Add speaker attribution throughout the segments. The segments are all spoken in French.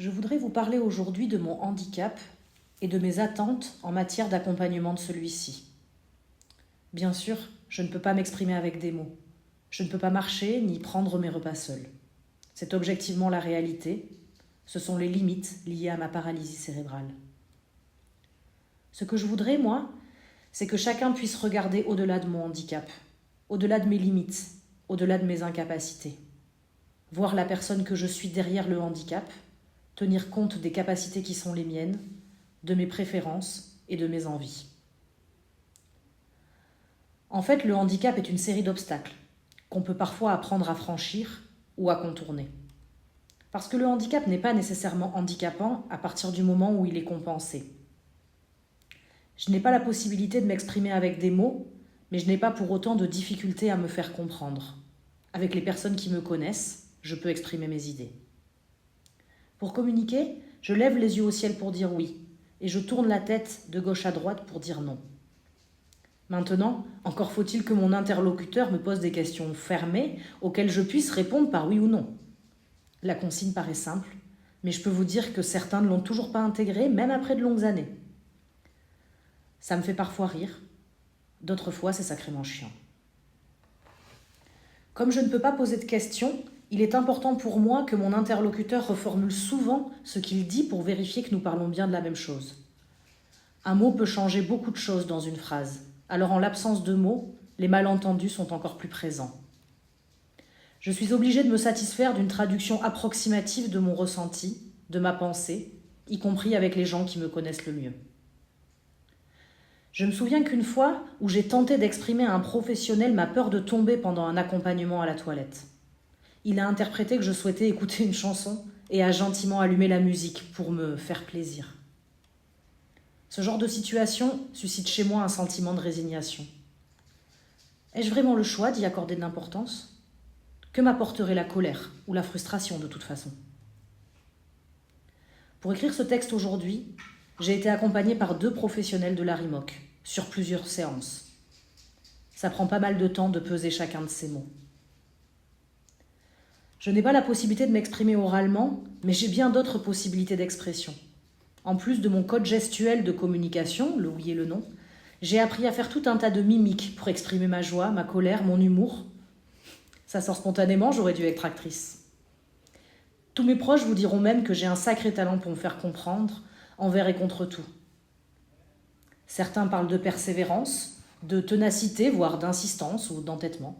Speaker 1: Je voudrais vous parler aujourd'hui de mon handicap et de mes attentes en matière d'accompagnement de celui-ci. Bien sûr, je ne peux pas m'exprimer avec des mots. Je ne peux pas marcher ni prendre mes repas seul. C'est objectivement la réalité. Ce sont les limites liées à ma paralysie cérébrale. Ce que je voudrais, moi, c'est que chacun puisse regarder au-delà de mon handicap, au-delà de mes limites, au-delà de mes incapacités. Voir la personne que je suis derrière le handicap, tenir compte des capacités qui sont les miennes, de mes préférences et de mes envies. En fait, le handicap est une série d'obstacles qu'on peut parfois apprendre à franchir ou à contourner. Parce que le handicap n'est pas nécessairement handicapant à partir du moment où il est compensé. Je n'ai pas la possibilité de m'exprimer avec des mots, mais je n'ai pas pour autant de difficulté à me faire comprendre. Avec les personnes qui me connaissent, je peux exprimer mes idées. Pour communiquer, je lève les yeux au ciel pour dire oui, et je tourne la tête de gauche à droite pour dire non. Maintenant, encore faut-il que mon interlocuteur me pose des questions fermées auxquelles je puisse répondre par oui ou non. La consigne paraît simple, mais je peux vous dire que certains ne l'ont toujours pas intégrée, même après de longues années. Ça me fait parfois rire, d'autres fois c'est sacrément chiant. Comme je ne peux pas poser de questions, il est important pour moi que mon interlocuteur reformule souvent ce qu'il dit pour vérifier que nous parlons bien de la même chose. Un mot peut changer beaucoup de choses dans une phrase, alors en l'absence de mots, les malentendus sont encore plus présents. Je suis obligée de me satisfaire d'une traduction approximative de mon ressenti, de ma pensée, y compris avec les gens qui me connaissent le mieux. Je me souviens qu'une fois où j'ai tenté d'exprimer à un professionnel ma peur de tomber pendant un accompagnement à la toilette. Il a interprété que je souhaitais écouter une chanson et a gentiment allumé la musique pour me faire plaisir. Ce genre de situation suscite chez moi un sentiment de résignation. Ai-je vraiment le choix d'y accorder de l'importance ? Que m'apporterait la colère ou la frustration de toute façon ? Pour écrire ce texte aujourd'hui, j'ai été accompagnée par 2 professionnels de la RIMOC sur plusieurs séances. Ça prend pas mal de temps de peser chacun de ces mots. Je n'ai pas la possibilité de m'exprimer oralement, mais j'ai bien d'autres possibilités d'expression. En plus de mon code gestuel de communication, le oui et le non, j'ai appris à faire tout un tas de mimiques pour exprimer ma joie, ma colère, mon humour. Ça sort spontanément, j'aurais dû être actrice. Tous mes proches vous diront même que j'ai un sacré talent pour me faire comprendre, envers et contre tout. Certains parlent de persévérance, de ténacité, voire d'insistance ou d'entêtement.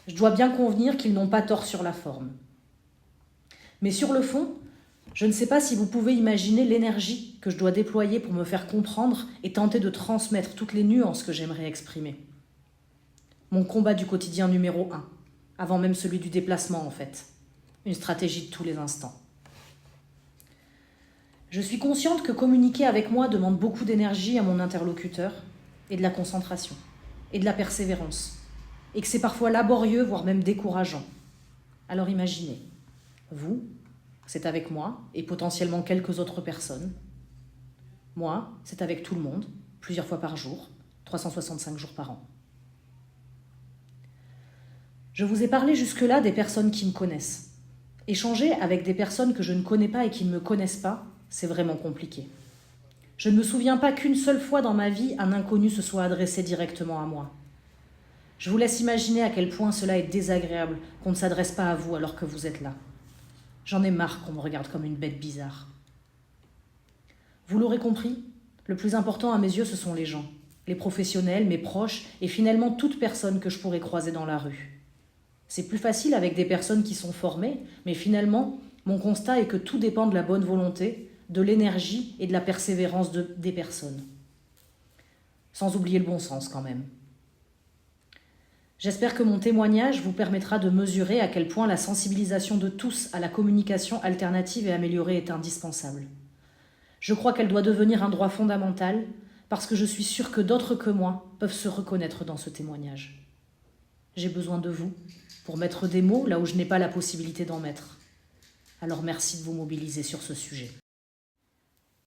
Speaker 1: Je dois bien convenir qu'ils n'ont pas tort sur la forme. Mais sur le fond, je ne sais pas si vous pouvez imaginer l'énergie que je dois déployer pour me faire comprendre et tenter de transmettre toutes les nuances que j'aimerais exprimer. Mon combat du quotidien numéro 1, avant même celui du déplacement en fait. Une stratégie de tous les instants. Je suis consciente que communiquer avec moi demande beaucoup d'énergie à mon interlocuteur et de la concentration et de la persévérance. Et que c'est parfois laborieux, voire même décourageant. Alors imaginez, vous, c'est avec moi et potentiellement quelques autres personnes. Moi, c'est avec tout le monde, plusieurs fois par jour, 365 jours par an. Je vous ai parlé jusque-là des personnes qui me connaissent. Échanger avec des personnes que je ne connais pas et qui ne me connaissent pas, c'est vraiment compliqué. Je ne me souviens pas qu'une seule fois dans ma vie, un inconnu se soit adressé directement à moi. Je vous laisse imaginer à quel point cela est désagréable qu'on ne s'adresse pas à vous alors que vous êtes là. J'en ai marre qu'on me regarde comme une bête bizarre. Vous l'aurez compris, le plus important à mes yeux, ce sont les gens, les professionnels, mes proches et finalement toute personne que je pourrais croiser dans la rue. C'est plus facile avec des personnes qui sont formées, mais finalement, mon constat est que tout dépend de la bonne volonté, de l'énergie et de la persévérance des personnes. Sans oublier le bon sens quand même. J'espère que mon témoignage vous permettra de mesurer à quel point la sensibilisation de tous à la communication alternative et améliorée est indispensable. Je crois qu'elle doit devenir un droit fondamental parce que je suis sûre que d'autres que moi peuvent se reconnaître dans ce témoignage. J'ai besoin de vous pour mettre des mots là où je n'ai pas la possibilité d'en mettre. Alors merci de vous mobiliser sur ce sujet.